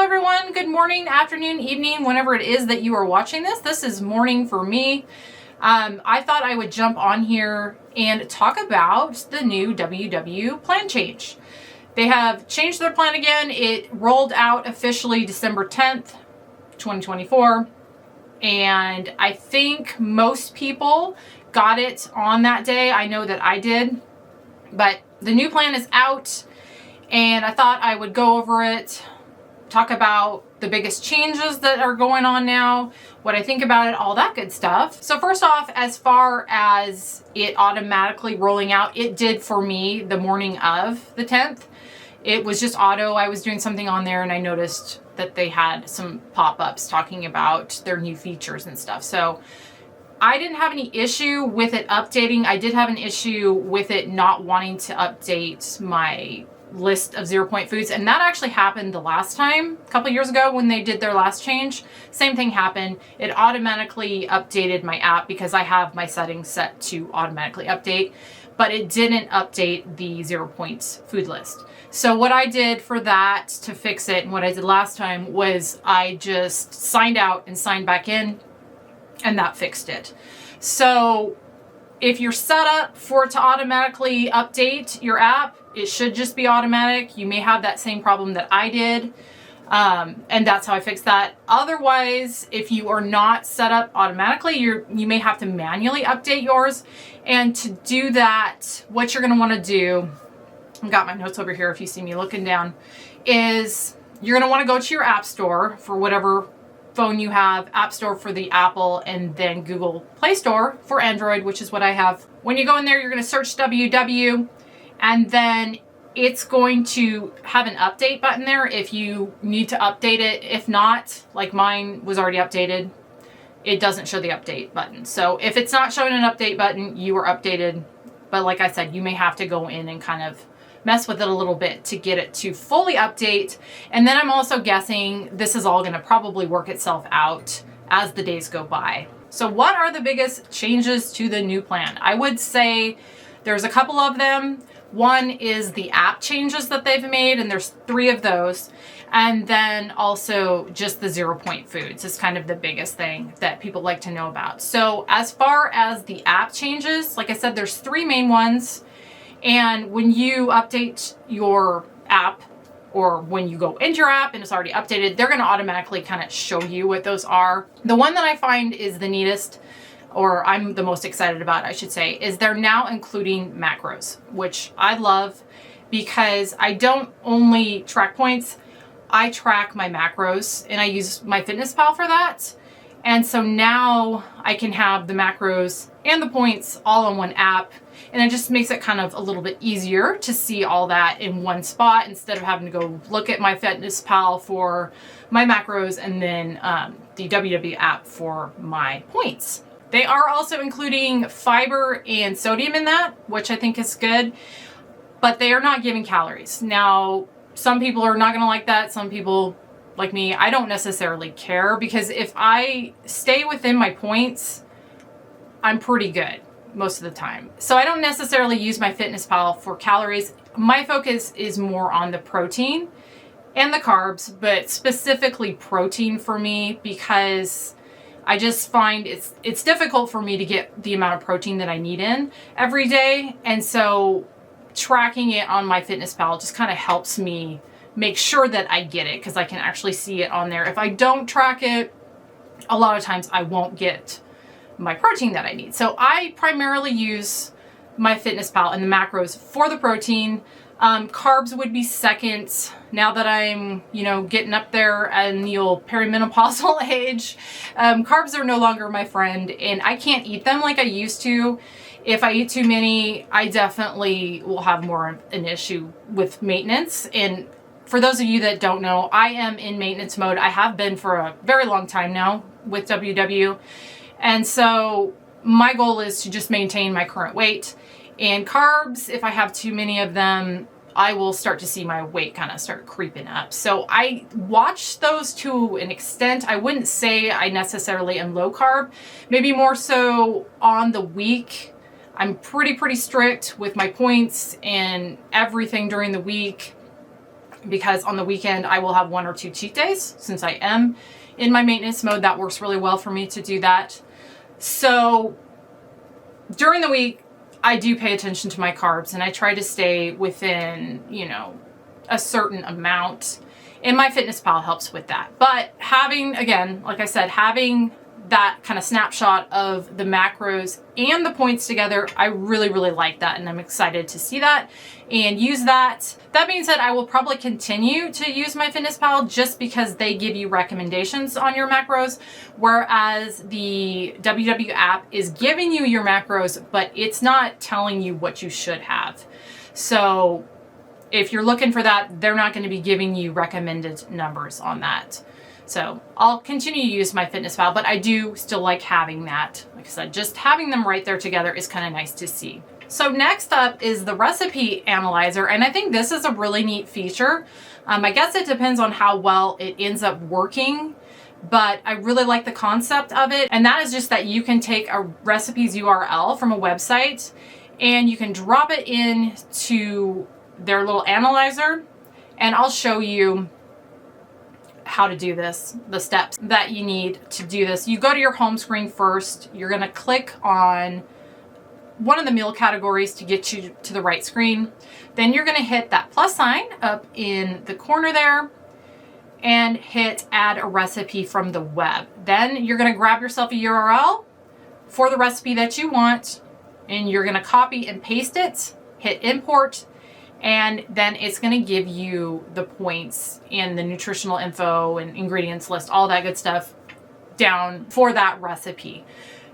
Hello everyone, good morning, afternoon, evening, whenever it is that you are watching this. This is morning for me. I thought I would jump on here and talk about the new WW plan change. They have changed their plan again. It rolled out officially December 10th, 2024. And I think most people got it on that day. I know that I did. But the new plan is out and I thought I would go over it, talk about the biggest changes that are going on now, what I think about it, all that good stuff. So first off, as far as it automatically rolling out, it did for me the morning of the 10th. It was just auto. I was doing something on there and I noticed that they had some pop-ups talking about their new features and stuff. So I didn't have any issue with it updating. I did have an issue with it not wanting to update my list of 0 point foods, and that actually happened the last time, a couple years ago when they did their last change. Same thing happened. It automatically updated my app because I have my settings set to automatically update, but it didn't update the 0 points food list. So what I did for that to fix it, and what I did last time, was I just signed out and signed back in, and that fixed it. So if you're set up for it to automatically update your app, it should just be automatic. You may have that same problem that I did, and that's how I fixed that. Otherwise, if you are not set up automatically, you may have to manually update yours. And to do that, what you're going to want to do, I've got my notes over here if you see me looking down, is you're going to want to go to your app store for whatever phone you have, App Store for the Apple, and then Google Play Store for Android, which is what I have. When you go in there, you're going to search WW, and then it's going to have an update button there if you need to update it. If not, like mine was already updated, it doesn't show the update button. So if it's not showing an update button, you are updated. But like I said, you may have to go in and kind of mess with it a little bit to get it to fully update. And then I'm also guessing this is all going to probably work itself out as the days go by. So what are the biggest changes to the new plan? I would say there's a couple of them. One is the app changes that they've made, and there's 3 of those. And then also just the 0 point foods is kind of the biggest thing that people like to know about. So as far as the app changes, like I said, there's 3 main ones. And when you update your app, or when you go into your app and it's already updated, they're going to automatically kind of show you what those are. The one that I find is the neatest, or I'm the most excited about, I should say, is they're now including macros, which I love because I don't only track points, I track my macros, and I use MyFitnessPal for that. And so now I can have the macros and the points all in one app, and it just makes it kind of a little bit easier to see all that in one spot instead of having to go look at MyFitnessPal for my macros and then the WW app for my points. They are also including fiber and sodium in that, which I think is good, but they are not giving calories. Now, some people are not going to like that. Some people, like me, I don't necessarily care, because if I stay within my points, I'm pretty good most of the time. So I don't necessarily use MyFitnessPal for calories. My focus is more on the protein and the carbs, but specifically protein for me, because I just find it's difficult for me to get the amount of protein that I need in every day. And so tracking it on MyFitnessPal just kind of helps me make sure that I get it, because I can actually see it on there. If I don't track it, a lot of times I won't get my protein that I need. So I primarily use MyFitnessPal and the macros for the protein. Carbs would be second. Now that I'm, getting up there in the old perimenopausal age, carbs are no longer my friend, and I can't eat them like I used to. If I eat too many, I definitely will have more of an issue with maintenance. And for those of you that don't know, I am in maintenance mode. I have been for a very long time now with WW. And so my goal is to just maintain my current weight. And carbs, if I have too many of them, I will start to see my weight kind of start creeping up. So I watch those to an extent. I wouldn't say I necessarily am low carb, maybe more so on the week. I'm pretty strict with my points and everything during the week. because on the weekend I will have 1 or 2 cheat days. Since I am in my maintenance mode, that works really well for me to do that. So during the week, I do pay attention to my carbs, and I try to stay within, a certain amount. And MyFitnessPal helps with that. But having, again, like I said, having that kind of snapshot of the macros and the points together, I really, really like that. And I'm excited to see that and use that. That being said, I will probably continue to use MyFitnessPal just because they give you recommendations on your macros, whereas the WW app is giving you your macros, but it's not telling you what you should have. So if you're looking for that, they're not going to be giving you recommended numbers on that. So I'll continue to use MyFitnessPal, but I do still like having that. Like I said, just having them right there together is kind of nice to see. So next up is the recipe analyzer, and I think this is a really neat feature. I guess it depends on how well it ends up working, but I really like the concept of it. And that is just that you can take a recipe's URL from a website and you can drop it into their little analyzer, and I'll show you how to do this, the steps that you need to do this. You go to your home screen first. You're going to click on one of the meal categories to get you to the right screen. Then you're going to hit that plus sign up in the corner there and hit add a recipe from the web. Then you're going to grab yourself a URL for the recipe that you want, and you're going to copy and paste it, hit import, and then it's going to give you the points and the nutritional info and ingredients list, all that good stuff down for that recipe.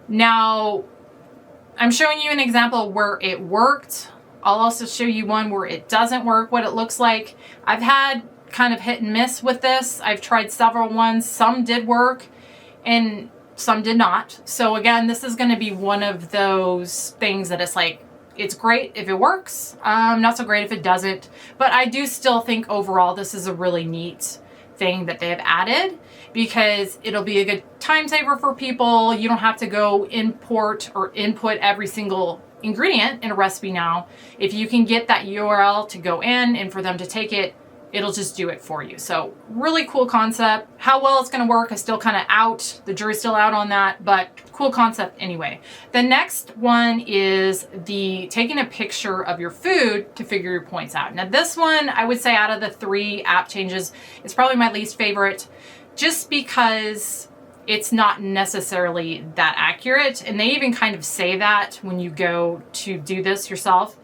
Now, I'm showing you an example where it worked. I'll also show you one where it doesn't work, what it looks like. I've had kind of hit and miss with this. I've tried several ones. Some did work and some did not. So again, this is going to be one of those things that it's like, it's great if it works, not so great if it doesn't. But I do still think overall this is a really neat thing that they have added, because it'll be a good time saver for people. You don't have to go import or input every single ingredient in a recipe now. If you can get that URL to go in and for them to take it, it'll just do it for you. So really cool concept. How well it's going to work is still kind of out. The jury's still out on that, but cool concept anyway. The next one is the taking a picture of your food to figure your points out. Now this one, I would say out of the 3 app changes, is probably my least favorite, just because it's not necessarily that accurate. And they even kind of say that when you go to do this yourself.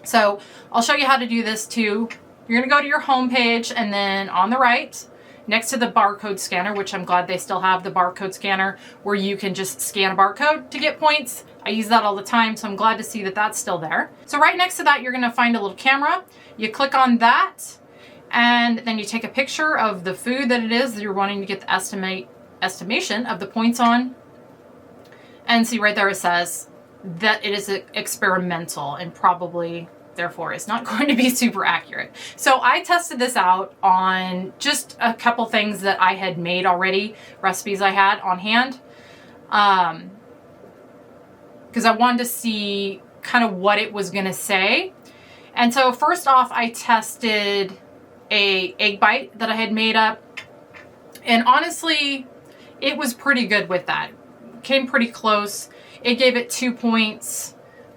So I'll show you how to do this too. You're going to go to your home page, and then on the right, next to the barcode scanner, which I'm glad they still have the barcode scanner where you can just scan a barcode to get points. I use that all the time, so I'm glad to see that that's still there. So right next to that, you're going to find a little camera. You click on that, and then you take a picture of the food that it is that you're wanting to get the estimation of the points on. And see right there it says that it is experimental and probably therefore it's not going to be super accurate. So I tested this out on just a couple things that I had made already, recipes I had on hand, because I wanted to see kind of what it was going to say. And so first off, I tested a egg bite that I had made up, and honestly it was pretty good with that. Came pretty close. It gave it 2 points,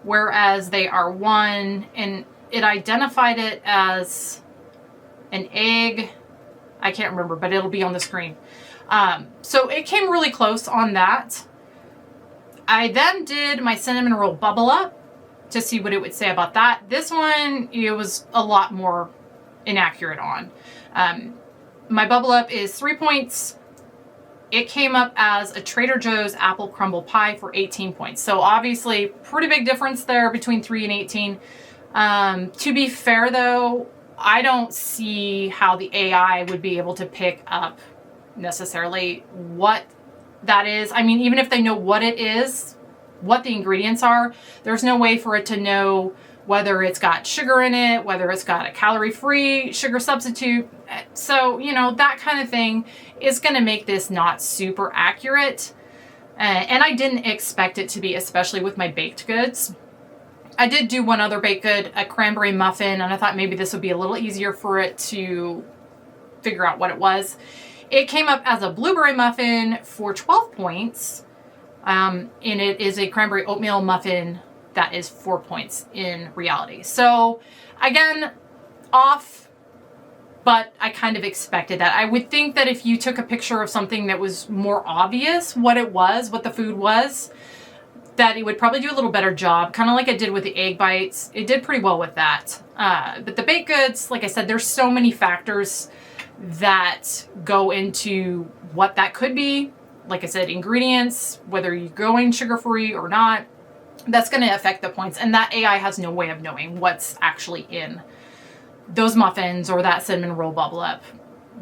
whereas they are 1, and it identified it as an egg. I can't remember, but it'll be on the screen. So it came really close on that. I then did my cinnamon roll bubble up to see what it would say about that. This one, it was a lot more inaccurate on. My bubble up is 3 points. It came up as a Trader Joe's apple crumble pie for 18 points. So obviously pretty big difference there between 3 and 18. To be fair though, I don't see how the AI would be able to pick up necessarily what that is. I mean, even if they know what it is, what the ingredients are, there's no way for it to know whether it's got sugar in it, whether it's got a calorie-free sugar substitute. So, that kind of thing is going to make this not super accurate. And I didn't expect it to be, especially with my baked goods. I did do one other baked good, a cranberry muffin, and I thought maybe this would be a little easier for it to figure out what it was. It came up as a blueberry muffin for 12 points, and it is a cranberry oatmeal muffin that is 4 points in reality. So again, off, but I kind of expected that. I would think that if you took a picture of something that was more obvious what it was, what the food was, that it would probably do a little better job, kind of like it did with the egg bites. It did pretty well with that. But the baked goods, like I said, there's so many factors that go into what that could be. Like I said, ingredients, whether you're going sugar-free or not, that's going to affect the points. And that AI has no way of knowing what's actually in those muffins or that cinnamon roll bubble up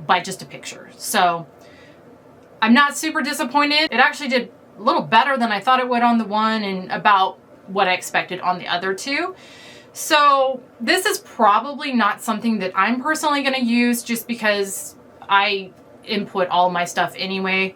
by just a picture. So I'm not super disappointed. It actually did a little better than I thought it would on the one and about what I expected on the other two. So this is probably not something that I'm personally going to use just because I input all my stuff anyway.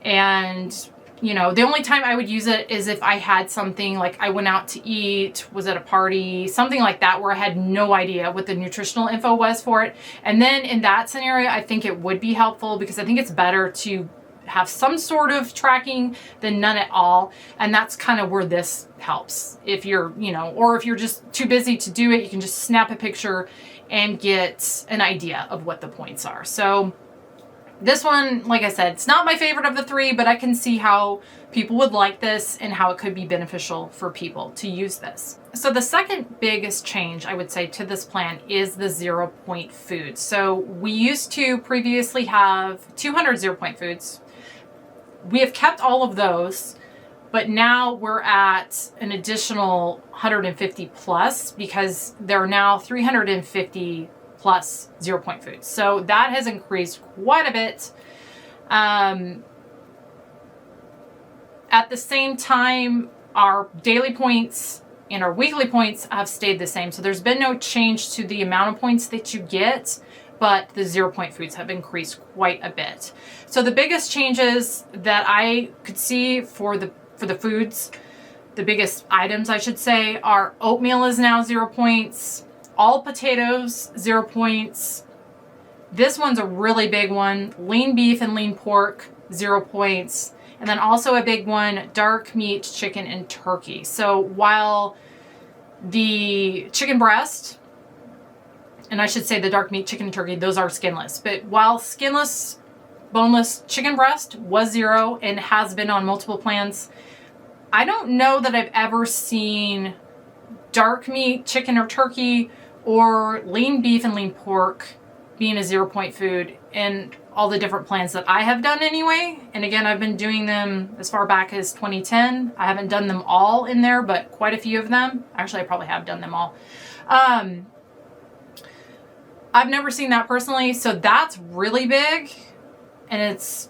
And, you know, the only time I would use it is if I had something like I went out to eat, was at a party, something like that where I had no idea what the nutritional info was for it. And then in that scenario, I think it would be helpful because I think it's better to have some sort of tracking than none at all. And that's kind of where this helps. If you're, you know, or if you're just too busy to do it, you can just snap a picture and get an idea of what the points are. So this one, like I said, it's not my favorite of the three, but I can see how people would like this and how it could be beneficial for people to use this. So the second biggest change I would say to this plan is the 0 point foods. So we used to previously have 200 0 point foods. We have kept all of those, but now we're at an additional 150 plus because there are now 350 plus 0 point foods. So that has increased quite a bit. At the same time, our daily points and our weekly points have stayed the same. So there's been no change to the amount of points that you get, but the 0 point foods have increased quite a bit. So the biggest changes that I could see for the foods, the biggest items I should say, are oatmeal is now 0 points, all potatoes 0 points. This one's a really big one. Lean beef and lean pork 0 points. And then also a big one, dark meat, chicken, and turkey. So while the chicken breast, and I should say the dark meat, chicken, and turkey, those are skinless. But while skinless, boneless chicken breast was 0 and has been on multiple plans, I don't know that I've ever seen dark meat, chicken or turkey, or lean beef and lean pork being a 0 point food in all the different plans that I have done anyway. And again, I've been doing them as far back as 2010. I haven't done them all in there, but quite a few of them. Actually, I probably have done them all. I've never seen that personally, so that's really big. And it's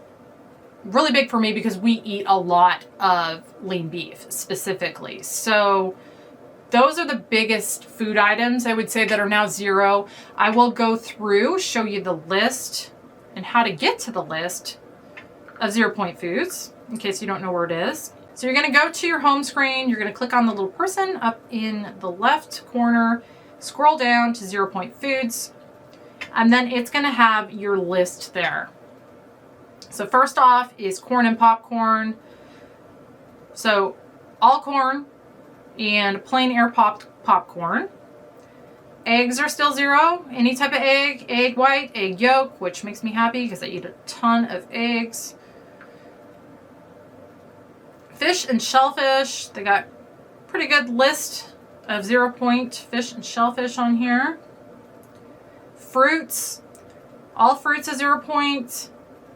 really big for me because we eat a lot of lean beef specifically. So those are the biggest food items I would say that are now 0. I will go through, show you the list and how to get to the list of 0 point foods in case you don't know where it is. So you're going to go to your home screen. You're going to click on the little person up in the left corner, scroll down to 0 point foods, and then it's going to have your list there. So first off is corn and popcorn. So all corn and plain air popped popcorn. Eggs are still 0. Any type of egg, egg white, egg yolk, which makes me happy because I eat a ton of eggs. Fish and shellfish, they got pretty good list of 0 point fish and shellfish on here. Fruits, all fruits are 0 point,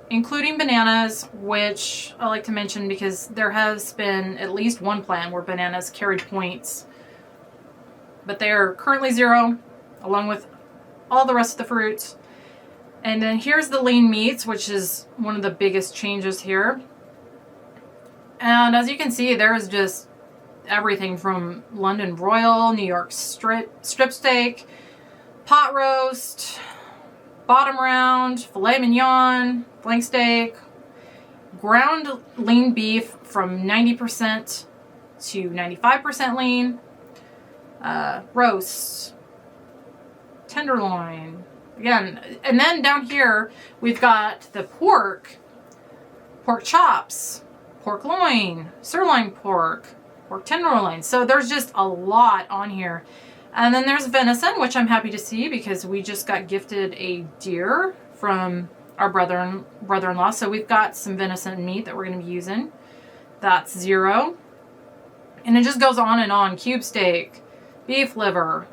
including bananas, which I like to mention because there has been at least one plan where bananas carried points, but they are currently 0, along with all the rest of the fruits. And then here's the lean meats, which is one of the biggest changes here. And as you can see, there's just everything from London Broil, New York strip steak, pot roast, bottom round, filet mignon, flank steak, ground lean beef from 90% to 95% lean, roast, tenderloin. Again, and then down here we've got the pork chops, pork loin, sirloin pork tenderloin. So there's just a lot on here. And then there's venison, which I'm happy to see because we just got gifted a deer from our brother-in-law. So we've got some venison meat that we're going to be using. That's 0. And it just goes on and on. Cube steak, beef liver.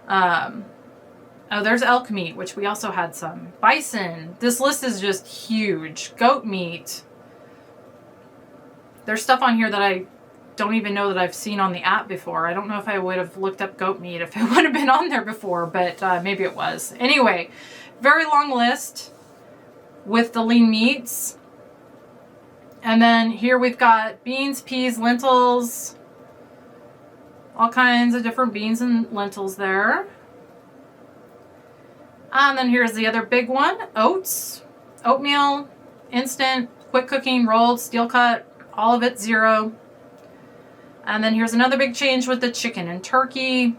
Oh, there's elk meat, which we also had some. Bison. This list is just huge. Goat meat. There's stuff on here that I don't even know that I've seen on the app before. I don't know if I would have looked up goat meat if it would have been on there before, but maybe it was. Anyway, very long list with the lean meats. And then here we've got beans, peas, lentils, all kinds of different beans and lentils there. And then here's the other big one, oats, oatmeal, instant, quick cooking, rolled, steel cut, all of it 0. And then here's another big change with the chicken and turkey.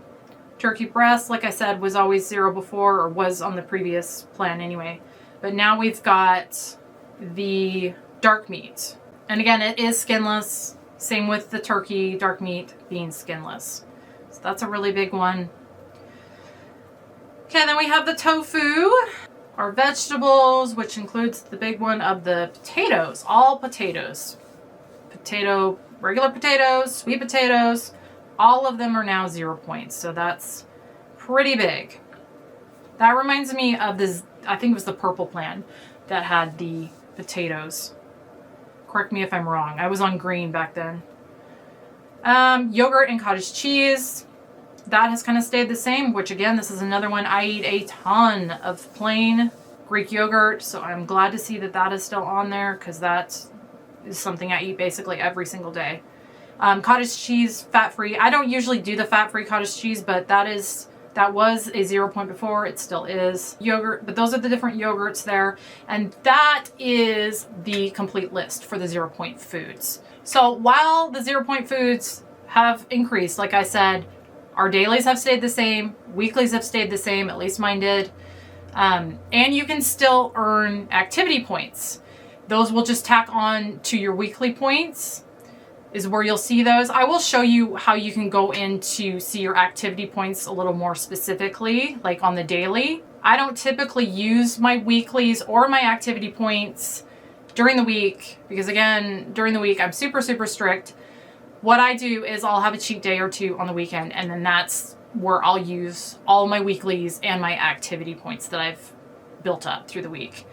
Turkey breast, like I said, was always 0 before, or was on the previous plan anyway. But now we've got the dark meat. And again, it is skinless. Same with the turkey, dark meat being skinless. So that's a really big one. Okay, then we have the tofu, our vegetables, which includes the big one of the potatoes, all potatoes. Regular potatoes, sweet potatoes, all of them are now 0 points. So that's pretty big. That reminds me of this, I think it was the purple plan that had the potatoes. Correct me if I'm wrong. I was on green back then. Yogurt and cottage cheese. That has kind of stayed the same, which again, this is another one. I eat a ton of plain Greek yogurt, so I'm glad to see that that is still on there because that is something I eat basically every single day. Cottage cheese, fat-free. I don't usually do the fat-free cottage cheese, but that was a 0 point before. It still is. Yogurt, but those are the different yogurts there. And that is the complete list for the 0 point foods. So while the 0 point foods have increased, like I said, our dailies have stayed the same. Weeklies have stayed the same. At least mine did. And you can still earn activity points. Those will just tack on to your weekly points is where you'll see those. I will show you how you can go in to see your activity points a little more specifically, like on the daily. I don't typically use my weeklies or my activity points during the week because again, during the week, I'm super, super strict. What I do is I'll have a cheat day or 2 on the weekend, and then that's where I'll use all my weeklies and my activity points that I've built up through the week.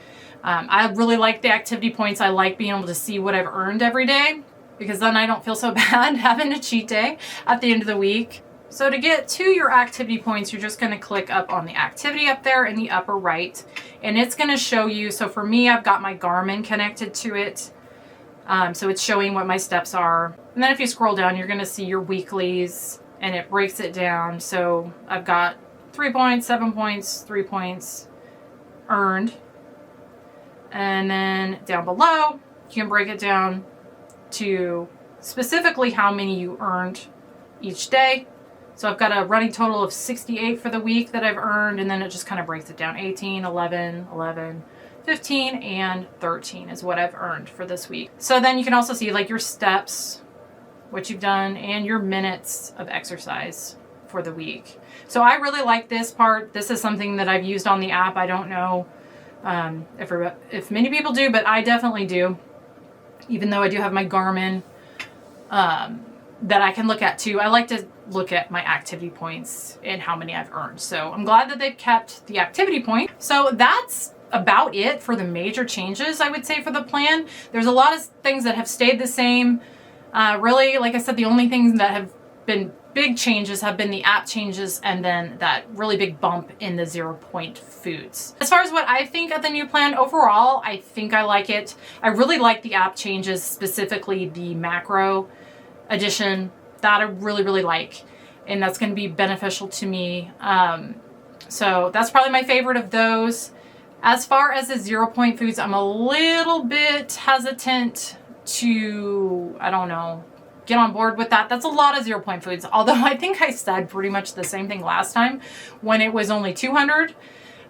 I really like the activity points. I like being able to see what I've earned every day because then I don't feel so bad having a cheat day at the end of the week. So to get to your activity points, you're just going to click up on the activity up there in the upper right, and it's going to show you. So for me, I've got my Garmin connected to it. So it's showing what my steps are. And then if you scroll down, you're going to see your weeklies and it breaks it down. So I've got 3 points, 7 points, 3 points earned. And then down below, you can break it down to specifically how many you earned each day. So I've got a running total of 68 for the week that I've earned. And then it just kind of breaks it down. 18, 11, 11. 15 and 13 is what I've earned for this week. So then you can also see like your steps, what you've done, and your minutes of exercise for the week. So I really like this part. This is something that I've used on the app. I don't know if many people do, but I definitely do. Even though I do have my Garmin that I can look at too. I like to look at my activity points and how many I've earned. So I'm glad that they've kept the activity point. So that's about it for the major changes, I would say, for the plan. There's a lot of things that have stayed the same. Really, like I said, the only things that have been big changes have been the app changes and then that really big bump in the 0 point foods. As far as what I think of the new plan overall, I think I like it. I really like the app changes, specifically the macro addition. That I really, really like. And that's going to be beneficial to me. So that's probably my favorite of those. As far as the 0 point foods, I'm a little bit hesitant to, I don't know, get on board with that. That's a lot of 0 point foods. Although I think I said pretty much the same thing last time when it was only 200.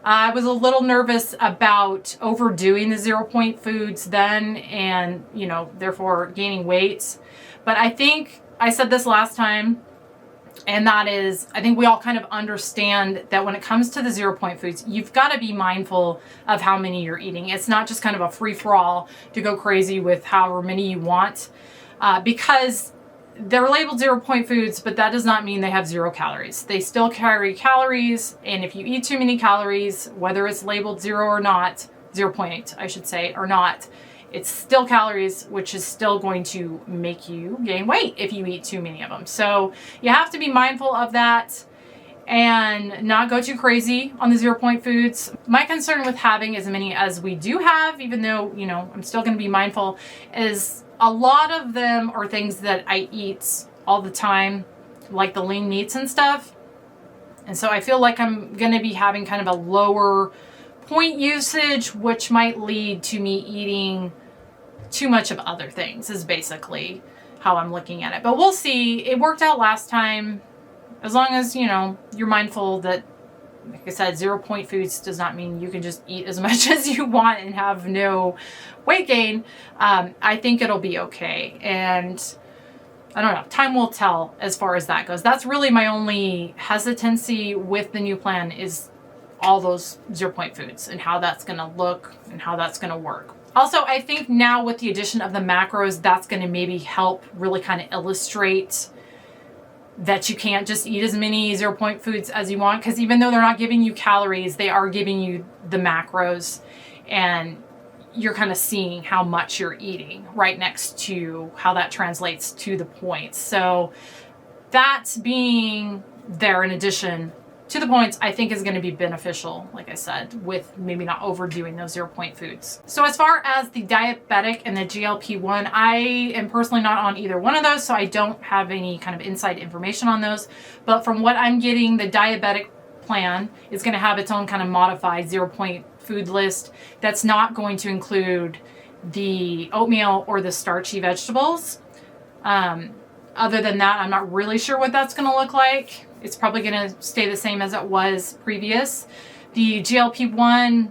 I was a little nervous about overdoing the 0 point foods then and, you know, therefore gaining weight. But I think I said this last time, and that is, I think we all kind of understand that when it comes to the 0 point foods, you've got to be mindful of how many you're eating. It's not just kind of a free-for-all to go crazy with however many you want, because they're labeled 0 point foods, but that does not mean they have 0 calories. They still carry calories, and if you eat too many calories, whether it's labeled 0 or not, 0.8, I should say, or not, it's still calories, which is still going to make you gain weight if you eat too many of them. So you have to be mindful of that and not go too crazy on the 0 point foods. My concern with having as many as we do have, even though, you know, I'm still going to be mindful, is a lot of them are things that I eat all the time, like the lean meats and stuff. And so I feel like I'm going to be having kind of a lower point usage, which might lead to me eating too much of other things, is basically how I'm looking at it. But we'll see. It worked out last time. As long as, you know, you're mindful that, like I said, 0 point foods does not mean you can just eat as much as you want and have no weight gain. I think it'll be okay. And I don't know, time will tell as far as that goes. That's really my only hesitancy with the new plan, is all those 0 point foods and how that's going to look and how that's going to work. Also, I think now with the addition of the macros, that's going to maybe help really kind of illustrate that you can't just eat as many 0 point foods as you want, because even though they're not giving you calories, they are giving you the macros, and you're kind of seeing how much you're eating right next to how that translates to the points. So that's being there in addition to the points, I think is going to be beneficial, like I said, with maybe not overdoing those 0 point foods. So as far as the diabetic and the GLP-1, I am personally not on either one of those, so I don't have any kind of inside information on those. But from what I'm getting, the diabetic plan is going to have its own kind of modified 0 point food list that's not going to include the oatmeal or the starchy vegetables. Other than that, I'm not really sure what that's going to look like. It's probably going to stay the same as it was previous. The GLP-1,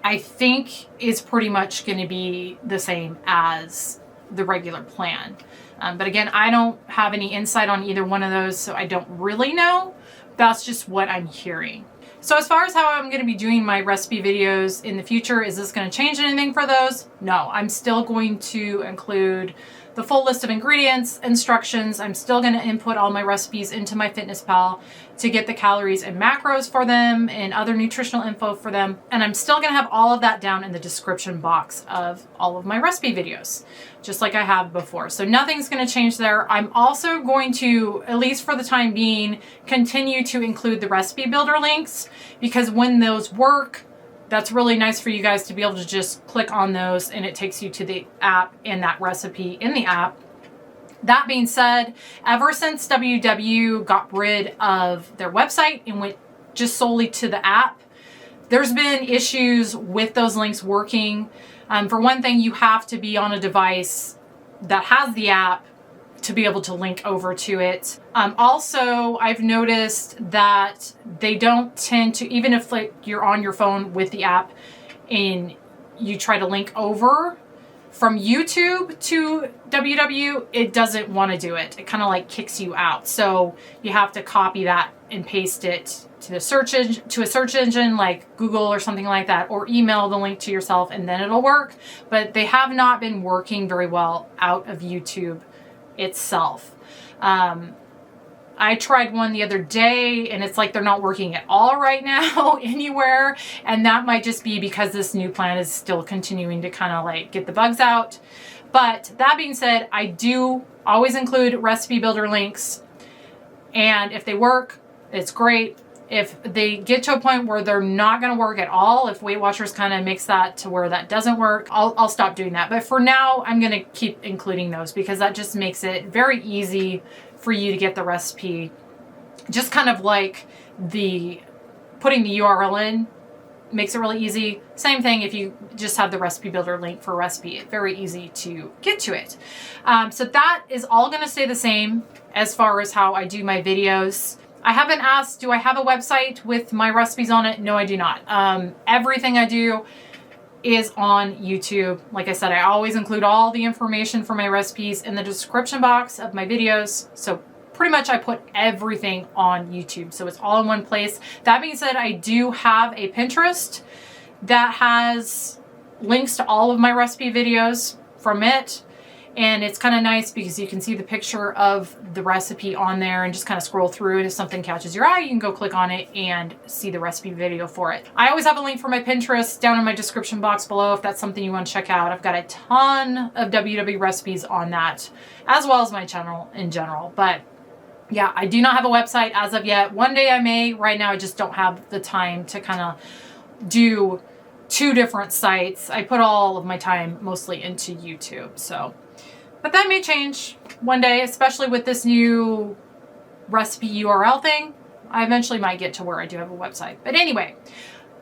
I think, is pretty much going to be the same as the regular plan. But again, I don't have any insight on either one of those, so I don't really know. That's just what I'm hearing. So as far as how I'm going to be doing my recipe videos in the future, is this going to change anything for those? No, I'm still going to include the full list of ingredients, instructions. I'm still going to input all my recipes into MyFitnessPal to get the calories and macros for them and other nutritional info for them. And I'm still going to have all of that down in the description box of all of my recipe videos, just like I have before. So nothing's going to change there. I'm also going to, at least for the time being, continue to include the recipe builder links, because when those work, that's really nice for you guys to be able to just click on those and it takes you to the app and that recipe in the app. That being said, ever since WW got rid of their website and went just solely to the app, there's been issues with those links working. For one thing, you have to be on a device that has the app to be able to link over to it. Also, I've noticed that they don't tend to, even if like you're on your phone with the app and you try to link over from YouTube to WW, it doesn't want to do it. It kind of like kicks you out. So you have to copy that and paste it to the search engine, to a search engine like Google or something like that, or email the link to yourself and then it'll work. But they have not been working very well out of YouTube itself. I tried one the other day and it's like they're not working at all right now anywhere, and that might just be because this new plan is still continuing to kind of like get the bugs out. But that being said, I do always include recipe builder links, and if they work, it's great. If they get to a point where they're not going to work at all, if Weight Watchers kind of makes that to where that doesn't work, I'll stop doing that. But for now, I'm going to keep including those because that just makes it very easy for you to get the recipe. Just kind of like the putting the URL in makes it really easy. Same thing if you just have the recipe builder link for recipe, very easy to get to it. So that is all going to stay the same as far as how I do my videos. I haven't asked, do I have a website with my recipes on it? No, I do not. Everything I do is on YouTube. Like I said, I always include all the information for my recipes in the description box of my videos. So pretty much I put everything on YouTube. So it's all in one place. That being said, I do have a Pinterest that has links to all of my recipe videos from it. And it's kind of nice because you can see the picture of the recipe on there and just kind of scroll through it. If something catches your eye, you can go click on it and see the recipe video for it. I always have a link for my Pinterest down in my description box below if that's something you want to check out. I've got a ton of WW recipes on that, as well as my channel in general. But yeah, I do not have a website as of yet. One day I may. Right now I just don't have the time to kind of do 2 different sites. I put all of my time mostly into YouTube, so. But that may change one day, especially with this new recipe URL thing. I eventually might get to where I do have a website. But anyway,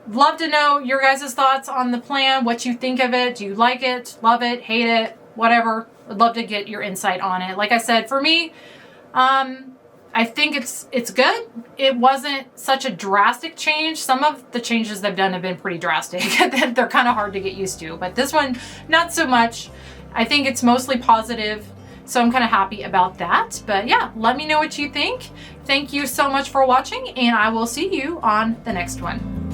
love to know your guys' thoughts on the plan, what you think of it. Do you like it, love it, hate it, whatever? I'd love to get your insight on it. Like I said, for me, I think it's good. It wasn't such a drastic change. Some of the changes they've done have been pretty drastic. They're kind of hard to get used to. But this one, not so much. I think it's mostly positive, so I'm kind of happy about that. But yeah, let me know what you think. Thank you so much for watching, and I will see you on the next one.